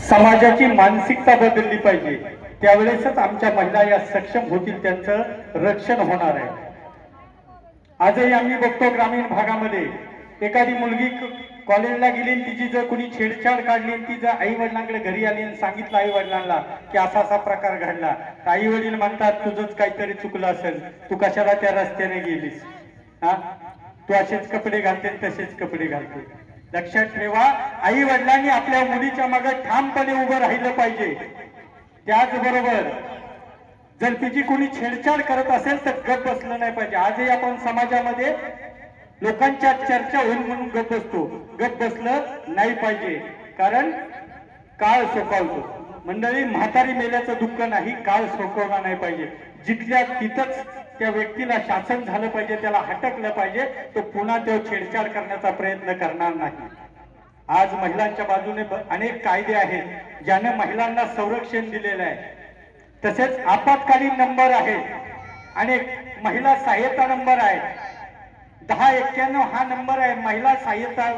समाजाची मानसिकता बदलली पाहिजे, त्यावेळेसच आमच्या महिला या सक्षम होतील, त्यांचं रक्षण होणार आहे। आजही आम्ही बघतो ग्रामीण भागामध्ये एखादी मुलगी कॉलेजला गेली, तिची जर कोणी छेडछाड काढली, ती जर आई वडिलांकडे घरी आली आणि सांगितलं आई वडिलांना की असा असा प्रकार घडला, तर आई वडील म्हणतात तुझंच काहीतरी चुकलं असेल, तू कशाला त्या रस्त्याने गेलीस, हा तू असेच कपडे घालते तसेच कपडे घालते। लक्षात ठेवा, आई वडिलांनी आपल्या मुलीच्या मागे ठामपणे उभं राहिलं पाहिजे। त्याचबरोबर जर तिची कोणी छेडछाड करत असेल तर गप बसलं नाही पाहिजे। आजही आपण समाजामध्ये लोकांच्या चर्चा होईल म्हणून गप बसतो, गप बसलं नाही पाहिजे, कारण काळ सोकावतो। मंडळी, म्हातारी मेल्याचं दुःख नाही, काळ सोकवला नाही पाहिजे। जिथल्या तिथंच त्या व्यक्तीला शासन झालं पाहिजे, त्याला हटकलं पाहिजे, तो पुन्हा तो छेडछाड करण्याचा प्रयत्न करणार नाही। आज महिलांच्या बाजूने अनेक कायदे आहेत ज्याने महिलांना संरक्षण दिलेलं आहे। तसेच आपत्कालीन नंबर आहे, अनेक महिला सहायता नंबर आहे, 1091 हा नंबर आहे, महिला सहायता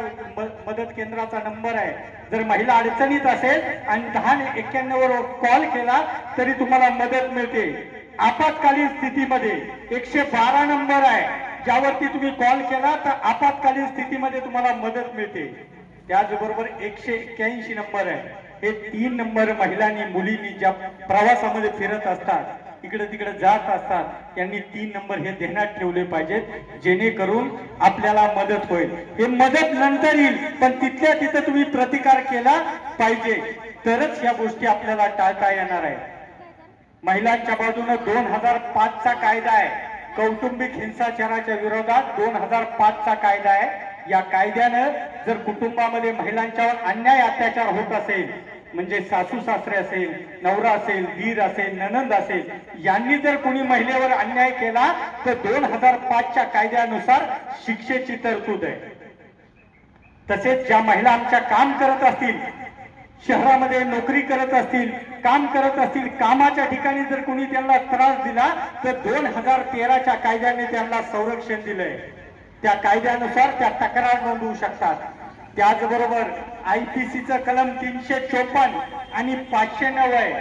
मदत केंद्राचा नंबर आहे। जर महिला अडचणीत असेल आणि 1091 वर कॉल केला तरी तुम्हाला मदत मिळते। आपत्कालीन स्थितीमध्ये 112 नंबर आहे, ज्यावरती तुम्ही कॉल केला तर आपत्कालीन स्थितीमध्ये तुम्हाला मदत मिळते। त्याचबरोबर 181 नंबर आहे। हे 3 नंबर महिलांनी मुलींनी ज्या प्रवासामध्ये फिरत असतात, इकडे तिकडे जात असतात, त्यांनी 3 नंबर हे ध्यानात ठेवले पाहिजेत, जेणेकरून आपल्याला मदत होईल। हे मदत नंतर येईल, पण तिथल्या तिथं तुम्ही प्रतिकार केला पाहिजे, तरच या गोष्टी आपल्याला टाळता येणार आहे। महिलांच्या बाजूने 2005 चा कायदा आहे, कौटुंबिक हिंसाचाराच्या विरोधात 2005 चा कायदा आहे। या कायद्यानं जर कुटुंबामध्ये महिलांच्यावर अन्याय अत्याचार होत असेल, म्हणजे सासू सासरे असेल, नवरा असेल, दीर असेल, ननंद असेल, यांनी जर कोणी महिलेवर अन्याय केला तर 2005 च्या कायद्यानुसार शिक्षेची तरतूद आहे। तसेच ज्या महिला आमच्या काम करत असतील, शहरामध्ये नोकरी करत असतील, काम करत असतील, कामाच्या ठिकाणी जर कोणी त्यांना त्रास दिला तर 2013 च्या कायद्याने त्यांना संरक्षण दिलंय। त्या कायद्यानुसार त्या तक्रार नोंदवू शकतात। त्याचबरोबर IPCचं कलम 354 आणि 509 आहे,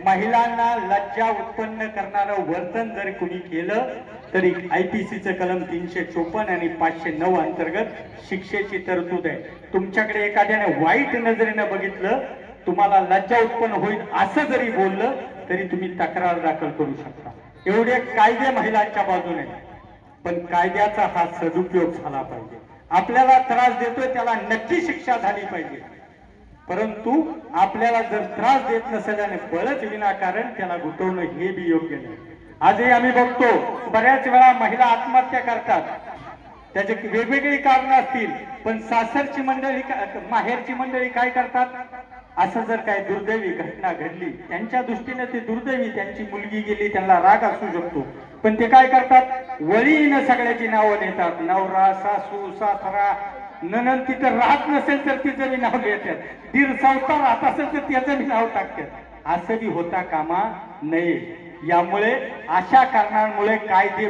महिलांना लज्जा उत्पन्न करणारं वर्तन जर कोणी केलं तरी IPCचं कलम 354 आणि 509 अंतर्गत शिक्षेची तरतूद आहे। तुमच्याकडे एखाद्याने वाईट नजरेने बघितलं, तुम्हाला लज्जा उत्पन्न होईल असं जरी बोललं तरी तुम्ही तक्रार दाखल करू शकता। एवढे कायदे महिलांच्या बाजूने, पण कायद्याचा हा सदुपयोग झाला पाहिजे। आपल्याला त्रास देतोय त्याला नक्की शिक्षा झाली पाहिजे, परंतु आपल्याला जर त्रास देत नसेल आणि बळच विनाकारण त्याला गुंतवणं हे बी योग्य नाही। आजही आम्ही बघतो बऱ्याच वेळा महिला आत्महत्या करतात, त्याचे वेगवेगळी कारणं असतील, पण सासरची मंडळी माहेरची मंडळी काय करतात, असं जर काही दुर्दैवी घटना घडली, त्यांच्या दृष्टीने ते दुर्दैवी, त्यांची मुलगी गेली, त्यांना राग असू शकतो, पण ते काय करतात, वळीनं सगळ्याची नावं नेतात। नवरा, सासू, सासरा, ननंद तिथं राहत नसेल तर तिचं बी नाव घेतात, दीर संसार राहत असेल तर त्याचं बी नाव टाकतात। असं बी होता कामा नये। यामुळे अशा कारणांमुळे कायदे